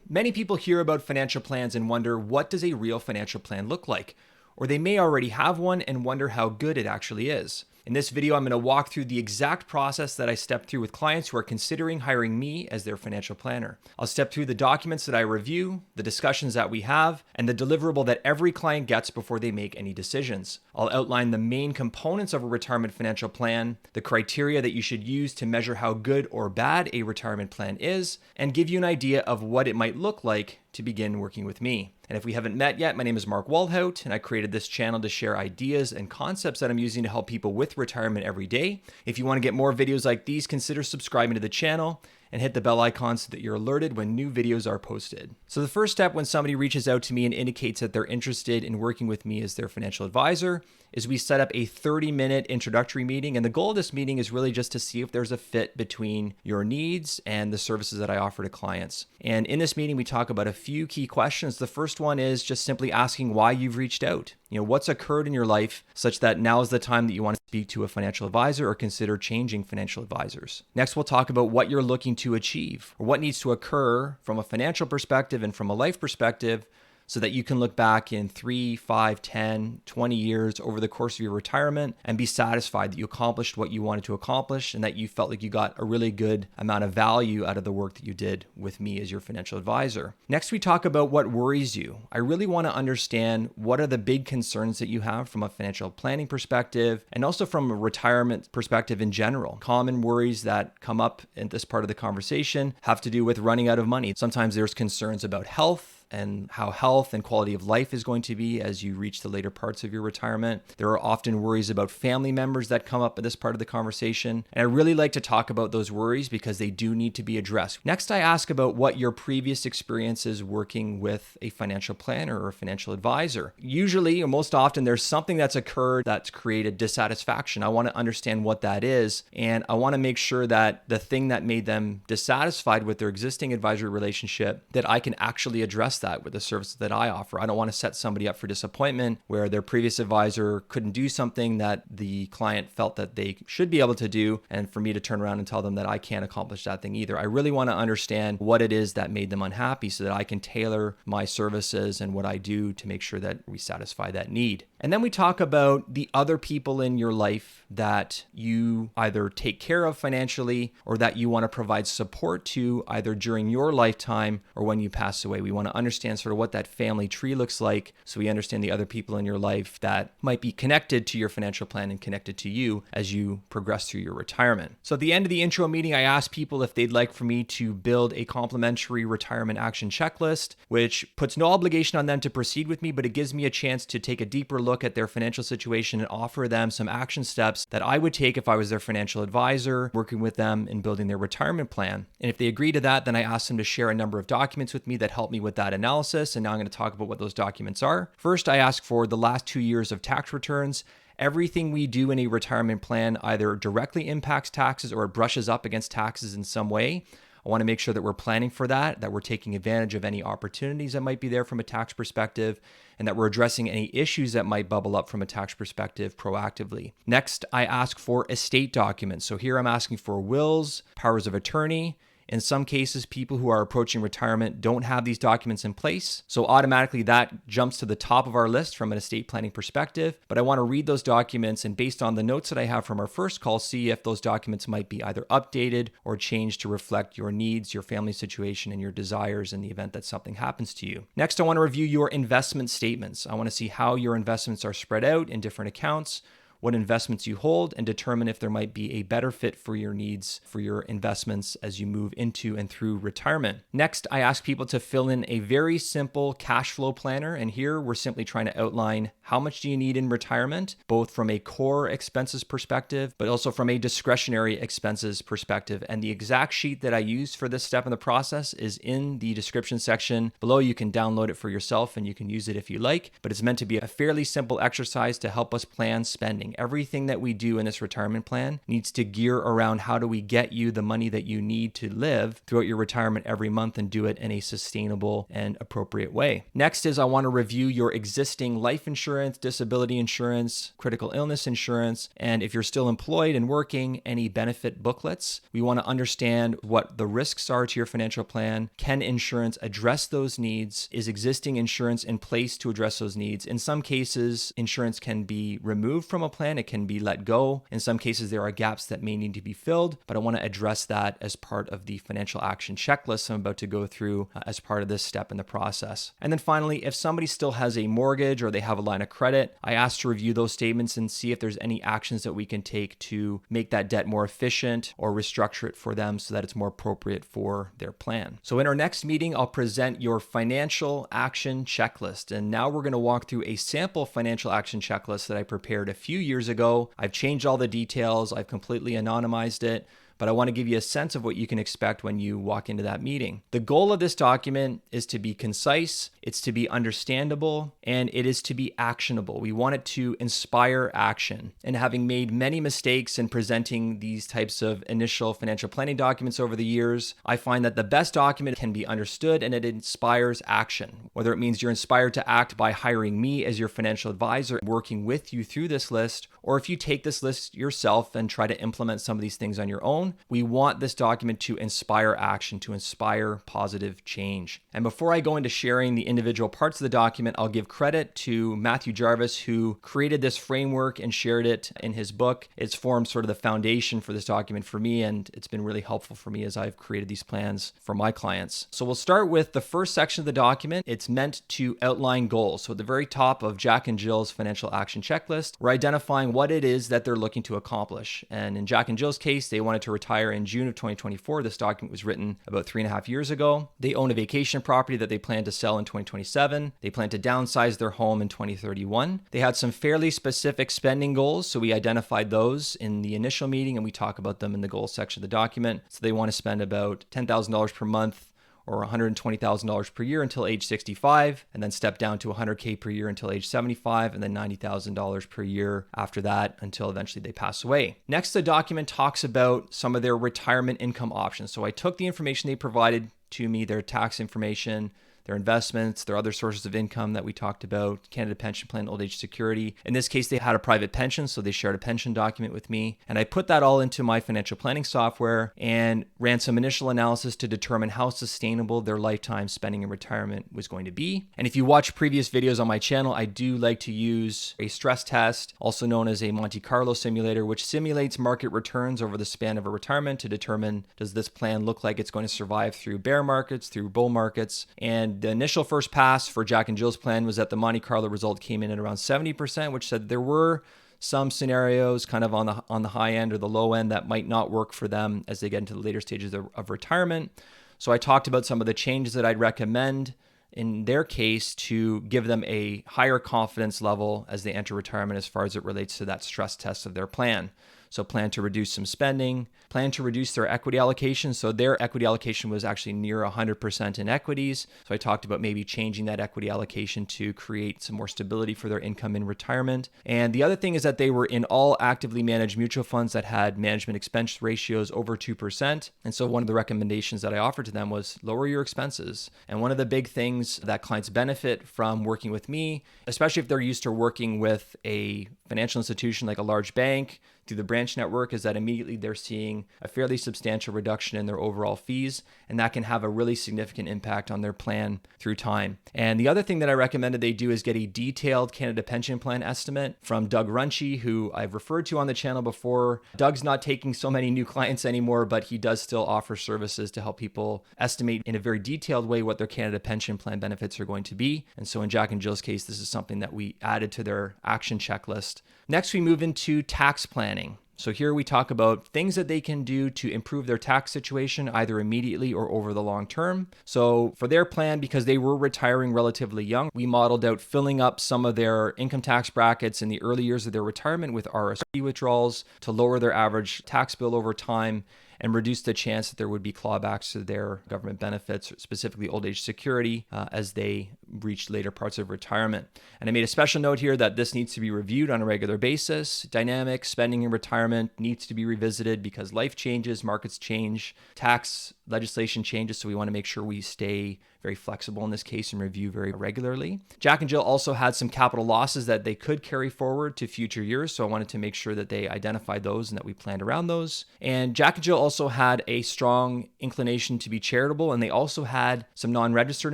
Many people hear about financial plans and wonder, what does a real financial plan look like? Or they may already have one and wonder how good it actually is. In this video, I'm going to walk through the exact process that I stepped through with clients who are considering hiring me as their financial planner. I'll step through the documents that I review, the discussions that we have, and the deliverable that every client gets before they make any decisions. I'll outline the main components of a retirement financial plan, the criteria that you should use to measure how good or bad a retirement plan is, and give you an idea of what it might look like to begin working with me. And if we haven't met yet, my name is Mark Walhout, and I created this channel to share ideas and concepts that I'm using to help people with retirement every day. If you want to get more videos like these, consider subscribing to the channel and hit the bell icon so that you're alerted when new videos are posted. So the first step when somebody reaches out to me and indicates that they're interested in working with me as their financial advisor is we set up a 30-minute introductory meeting. And the goal of this meeting is really just to see if there's a fit between your needs and the services that I offer to clients. And in this meeting, we talk about a few key questions. The first one is just simply asking why you've reached out. What's occurred in your life such that now is the time that you want to speak to a financial advisor or consider changing financial advisors. Next, we'll talk about what you're looking to achieve or what needs to occur from a financial perspective and from a life perspective so that you can look back in 3, 5, 10, 20 years over the course of your retirement and be satisfied that you accomplished what you wanted to accomplish and that you felt like you got a really good amount of value out of the work that you did with me as your financial advisor. Next, we talk about what worries you. I really want to understand what are the big concerns that you have from a financial planning perspective and also from a retirement perspective in general. Common worries that come up in this part of the conversation have to do with running out of money. Sometimes there's concerns about health and how health and quality of life is going to be as you reach the later parts of your retirement. There are often worries about family members that come up in this part of the conversation. And I really like to talk about those worries because they do need to be addressed. Next, I ask about what your previous experiences working with a financial planner or a financial advisor. Usually, or most often, there's something that's occurred that's created dissatisfaction. I want to understand what that is. And I want to make sure that the thing that made them dissatisfied with their existing advisory relationship, that I can actually address that with the services that I offer. I don't want to set somebody up for disappointment where their previous advisor couldn't do something that the client felt that they should be able to do, and for me to turn around and tell them that I can't accomplish that thing either. I really want to understand what it is that made them unhappy so that I can tailor my services and what I do to make sure that we satisfy that need. And then we talk about the other people in your life that you either take care of financially or that you want to provide support to either during your lifetime or when you pass away. We want to understand sort of what that family tree looks like so we understand the other people in your life that might be connected to your financial plan and connected to you as you progress through your retirement. So at the end of the intro meeting, I asked people if they'd like for me to build a complimentary retirement action checklist, which puts no obligation on them to proceed with me, but it gives me a chance to take a deeper look at their financial situation and offer them some action steps that I would take if I was their financial advisor, working with them in building their retirement plan. And if they agree to that, then I ask them to share a number of documents with me that help me with that analysis. And now I'm going to talk about what those documents are. First, I ask for the last 2 years of tax returns. Everything we do in a retirement plan either directly impacts taxes or it brushes up against taxes in some way. I want to make sure that we're planning for that we're taking advantage of any opportunities that might be there from a tax perspective, and that we're addressing any issues that might bubble up from a tax perspective proactively. Next, I ask for estate documents. So here I'm asking for wills, powers of attorney. In some cases, people who are approaching retirement don't have these documents in place. So automatically that jumps to the top of our list from an estate planning perspective. But I want to read those documents and based on the notes that I have from our first call, see if those documents might be either updated or changed to reflect your needs, your family situation, and your desires in the event that something happens to you. Next, I want to review your investment statements. I want to see how your investments are spread out in different accounts, what investments you hold, and determine if there might be a better fit for your needs for your investments as you move into and through retirement. Next, I ask people to fill in a very simple cash flow planner. And here we're simply trying to outline how much do you need in retirement, both from a core expenses perspective, but also from a discretionary expenses perspective. And the exact sheet that I use for this step in the process is in the description section below. You can download it for yourself and you can use it if you like, but it's meant to be a fairly simple exercise to help us plan spending. spending. Everything that we do in this retirement plan needs to gear around how do we get you the money that you need to live throughout your retirement every month and do it in a sustainable and appropriate way. Next is I want to review your existing life insurance, disability insurance, critical illness insurance, and if you're still employed and working, any benefit booklets. We want to understand what the risks are to your financial plan. Can insurance address those needs? Is existing insurance in place to address those needs? In some cases, insurance can be removed from a plan. It can be let go. In some cases, there are gaps that may need to be filled, but I want to address that as part of the financial action checklist I'm about to go through as part of this step in the process. And then finally, if somebody still has a mortgage or they have a line of credit, I ask to review those statements and see if there's any actions that we can take to make that debt more efficient or restructure it for them so that it's more appropriate for their plan. So in our next meeting, I'll present your financial action checklist. And now we're going to walk through a sample financial action checklist that I prepared a few years ago. I've changed all the details. I've completely anonymized it, but I want to give you a sense of what you can expect when you walk into that meeting. The goal of this document is to be concise, it's to be understandable, and it is to be actionable. We want it to inspire action. And having made many mistakes in presenting these types of initial financial planning documents over the years, I find that the best document can be understood and it inspires action. Whether it means you're inspired to act by hiring me as your financial advisor, working with you through this list, or if you take this list yourself and try to implement some of these things on your own, we want this document to inspire action, to inspire positive change. And before I go into sharing the individual parts of the document, I'll give credit to Matthew Jarvis, who created this framework and shared it in his book. It's formed sort of the foundation for this document for me, and it's been really helpful for me as I've created these plans for my clients. So we'll start with the first section of the document. It's meant to outline goals. So at the very top of Jack and Jill's financial action checklist, we're identifying what it is that they're looking to accomplish. And in Jack and Jill's case, they wanted to retire in June of 2024. This document was written about 3.5 years ago. They own a vacation property that they plan to sell in 2027. They plan to downsize their home in 2031. They had some fairly specific spending goals, so we identified those in the initial meeting and we talk about them in the goals section of the document. So they want to spend about $10,000 per month or $120,000 per year until age 65, and then step down to $100K per year until age 75, and then $90,000 per year after that until eventually they pass away. Next, the document talks about some of their retirement income options. So I took the information they provided to me, their tax information, their investments, their other sources of income that we talked about, Canada Pension Plan, Old Age Security. In this case, they had a private pension, so they shared a pension document with me. And I put that all into my financial planning software and ran some initial analysis to determine how sustainable their lifetime spending in retirement was going to be. And if you watch previous videos on my channel, I do like to use a stress test, also known as a Monte Carlo simulator, which simulates market returns over the span of a retirement to determine, does this plan look like it's going to survive through bear markets, through bull markets? And the initial first pass for Jack and Jill's plan was that the Monte Carlo result came in at around 70%, which said there were some scenarios kind of on the high end or the low end that might not work for them as they get into the later stages of retirement. So I talked about some of the changes that I'd recommend in their case to give them a higher confidence level as they enter retirement as far as it relates to that stress test of their plan. So plan to reduce some spending, plan to reduce their equity allocation. So their equity allocation was actually near 100% in equities. So I talked about maybe changing that equity allocation to create some more stability for their income in retirement. And the other thing is that they were in all actively managed mutual funds that had management expense ratios over 2%. And so one of the recommendations that I offered to them was lower your expenses. And one of the big things that clients benefit from working with me, especially if they're used to working with a financial institution like a large bank through the branch network, is that immediately they're seeing a fairly substantial reduction in their overall fees, and that can have a really significant impact on their plan through time. And the other thing that I recommended they do is get a detailed Canada Pension Plan estimate from Doug Runchie, who I've referred to on the channel before. Doug's not taking so many new clients anymore, but he does still offer services to help people estimate in a very detailed way what their Canada Pension Plan benefits are going to be. And so in Jack and Jill's case, this is something that we added to their action checklist. Next, we move into tax planning. So here we talk about things that they can do to improve their tax situation, either immediately or over the long term. So for their plan, because they were retiring relatively young, we modeled out filling up some of their income tax brackets in the early years of their retirement with RSP withdrawals to lower their average tax bill over time and reduce the chance that there would be clawbacks to their government benefits, specifically old age security, as they reach later parts of retirement. And I made a special note here that this needs to be reviewed on a regular basis. Dynamic spending in retirement needs to be revisited because life changes, markets change, tax legislation changes. So we want to make sure we stay very flexible in this case and review very regularly. Jack and Jill also had some capital losses that they could carry forward to future years. So I wanted to make sure that they identified those and that we planned around those. And Jack and Jill also had a strong inclination to be charitable, and they also had some non-registered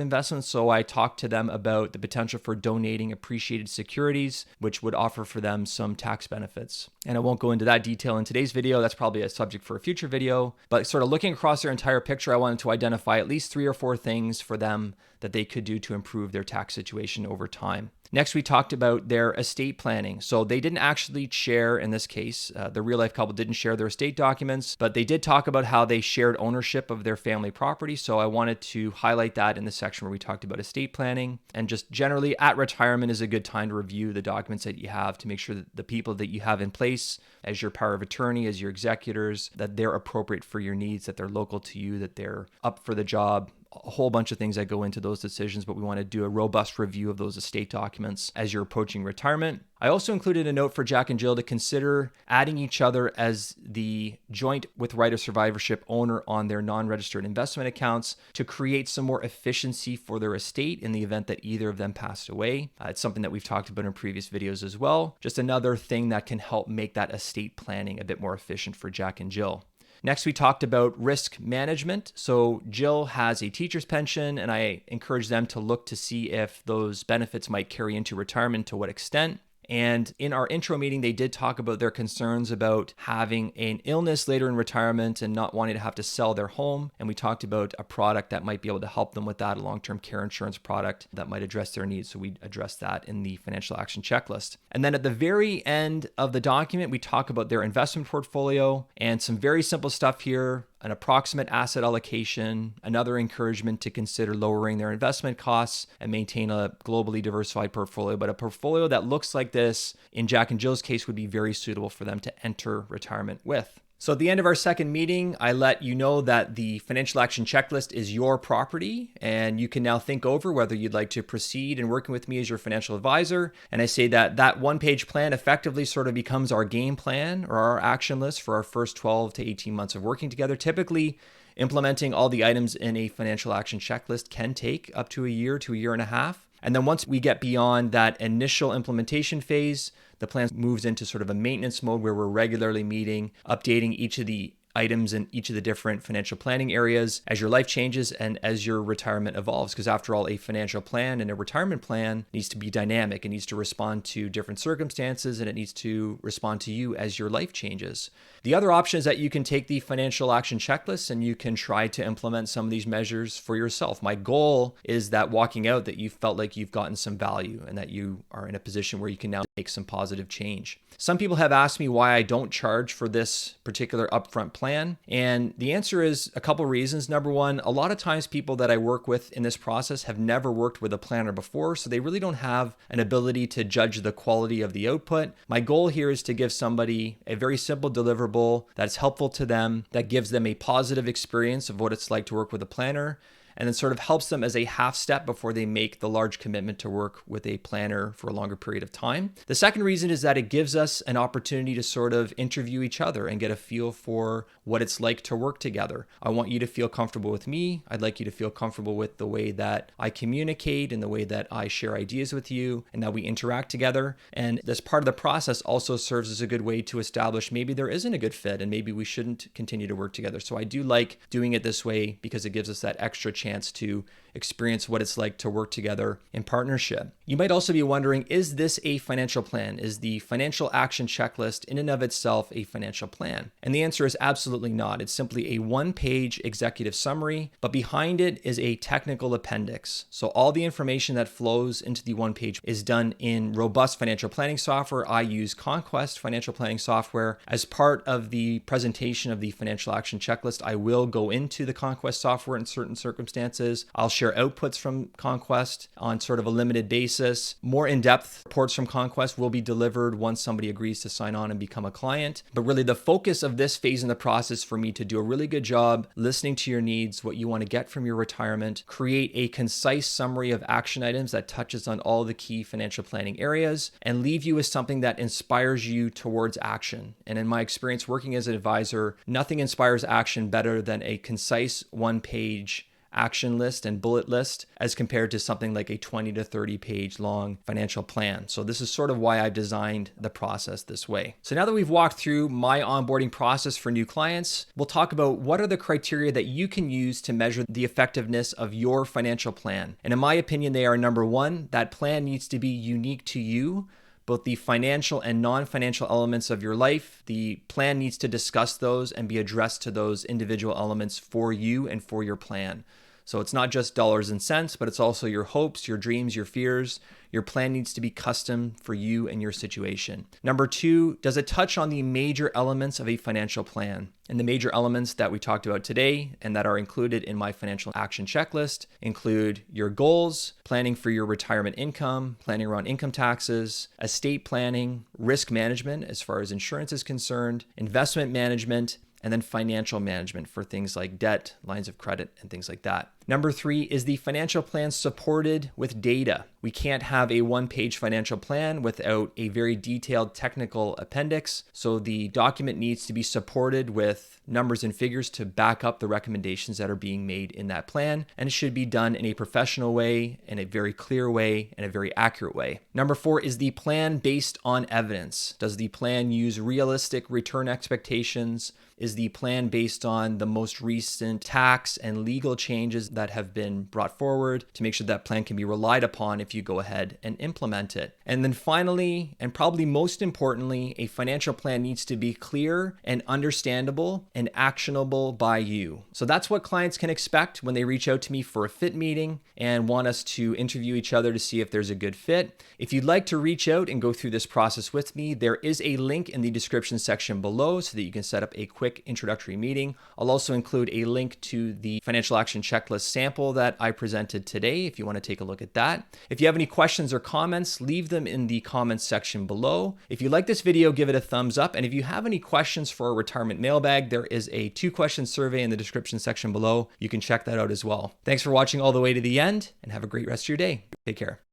investments. So I talked to them about the potential for donating appreciated securities, which would offer for them some tax benefits. And I won't go into that detail in today's video. That's probably a subject for a future video. But sort of looking across their entire picture, I wanted to identify at least 3 or 4 things for them that they could do to improve their tax situation over time. Next, we talked about their estate planning. So they didn't actually share, in this case, the real life couple didn't share their estate documents, but they did talk about how they shared ownership of their family property. So I wanted to highlight that in the section where we talked about estate planning. And just generally at retirement is a good time to review the documents that you have to make sure that the people that you have in place as your power of attorney, as your executors, that they're appropriate for your needs, that they're local to you, that they're up for the job. A whole bunch of things that go into those decisions, but we want to do a robust review of those estate documents as you're approaching retirement. I also included a note for Jack and Jill to consider adding each other as the joint with right of survivorship owner on their non-registered investment accounts to create some more efficiency for their estate in the event that either of them passed away. It's something that we've talked about in previous videos as well. Just another thing that can help make that estate planning a bit more efficient for Jack and Jill. Next, we talked about risk management. So Jill has a teacher's pension, and I encourage them to look to see if those benefits might carry into retirement, to what extent. And in our intro meeting, they did talk about their concerns about having an illness later in retirement and not wanting to have to sell their home. And we talked about a product that might be able to help them with that, a long-term care insurance product that might address their needs. So we addressed that in the financial action checklist. And then at the very end of the document, we talk about their investment portfolio and some very simple stuff here. An approximate asset allocation, another encouragement to consider lowering their investment costs and maintain a globally diversified portfolio. But a portfolio that looks like this, in Jack and Jill's case, would be very suitable for them to enter retirement with. So at the end of our second meeting, I let you know that the financial action checklist is your property, and you can now think over whether you'd like to proceed in working with me as your financial advisor. And I say that that one-page plan effectively sort of becomes our game plan or our action list for our first 12 to 18 months of working together. Typically, implementing all the items in a financial action checklist can take up to a year to a year and a half. And then once we get beyond that initial implementation phase, the plan moves into sort of a maintenance mode where we're regularly meeting, updating each of the items in each of the different financial planning areas as your life changes and as your retirement evolves. Because after all, a financial plan and a retirement plan needs to be dynamic. It needs to respond to different circumstances, and it needs to respond to you as your life changes. The other option is that you can take the financial action checklist and you can try to implement some of these measures for yourself. My goal is that walking out, that you felt like you've gotten some value and that you are in a position where you can now make some positive change. Some people have asked me why I don't charge for this particular upfront plan. And the answer is a couple reasons. Number one, a lot of times people that I work with in this process have never worked with a planner before, so they really don't have an ability to judge the quality of the output. My goal here is to give somebody a very simple deliverable that's helpful to them, that gives them a positive experience of what it's like to work with a planner, and then sort of helps them as a half step before they make the large commitment to work with a planner for a longer period of time. The second reason is that it gives us an opportunity to sort of interview each other and get a feel for what it's like to work together. I want you to feel comfortable with me. I'd like you to feel comfortable with the way that I communicate and the way that I share ideas with you and that we interact together. And this part of the process also serves as a good way to establish maybe there isn't a good fit and maybe we shouldn't continue to work together. So I do like doing it this way because it gives us that extra chance to experience what it's like to work together in partnership. You might also be wondering, is this a financial plan? Is the financial action checklist in and of itself a financial plan? And the answer is absolutely not. It's simply a one-page executive summary, but behind it is a technical appendix. So all the information that flows into the one page is done in robust financial planning software. I use Conquest financial planning software. As part of the presentation of the financial action checklist, I will go into the Conquest software in certain circumstances. I'll share share outputs from Conquest on sort of a limited basis. More in-depth reports from Conquest will be delivered once somebody agrees to sign on and become a client. But really the focus of this phase in the process for me to do a really good job listening to your needs, what you want to get from your retirement, create a concise summary of action items that touches on all the key financial planning areas, and leave you with something that inspires you towards action. And in my experience working as an advisor, nothing inspires action better than a concise one-page action list and bullet list as compared to something like a 20 to 30 page long financial plan. So this is sort of why I've designed the process this way. So now that we've walked through my onboarding process for new clients, we'll talk about what are the criteria that you can use to measure the effectiveness of your financial plan. And in my opinion, they are: number one, that plan needs to be unique to you. Both the financial and non-financial elements of your life, the plan needs to discuss those and be addressed to those individual elements for you and for your plan. So it's not just dollars and cents, but it's also your hopes, your dreams, your fears. Your plan needs to be custom for you and your situation. Number two, does it touch on the major elements of a financial plan? And the major elements that we talked about today and that are included in my financial action checklist include your goals, planning for your retirement income, planning around income taxes, estate planning, risk management as far as insurance is concerned, investment management, and then financial management for things like debt, lines of credit, and things like that. Number three, is the financial plan supported with data? We can't have a one-page financial plan without a very detailed technical appendix. So the document needs to be supported with numbers and figures to back up the recommendations that are being made in that plan. And it should be done in a professional way, in a very clear way, and a very accurate way. Number four, is the plan based on evidence? Does the plan use realistic return expectations? Is the plan based on the most recent tax and legal changes that have been brought forward to make sure that plan can be relied upon if you go ahead and implement it? And then finally, and probably most importantly, a financial plan needs to be clear and understandable and actionable by you. So that's what clients can expect when they reach out to me for a fit meeting and want us to interview each other to see if there's a good fit. If you'd like to reach out and go through this process with me, there is a link in the description section below so that you can set up a quick introductory meeting. I'll also include a link to the financial action checklist sample that I presented today if you want to take a look at that. If you have any questions or comments, leave them in the comments section below. If you like this video, give it a thumbs up. And if you have any questions for our retirement mailbag, there is a 2-question survey in the description section below. You can check that out as well. Thanks for watching all the way to the end and have a great rest of your day. Take care.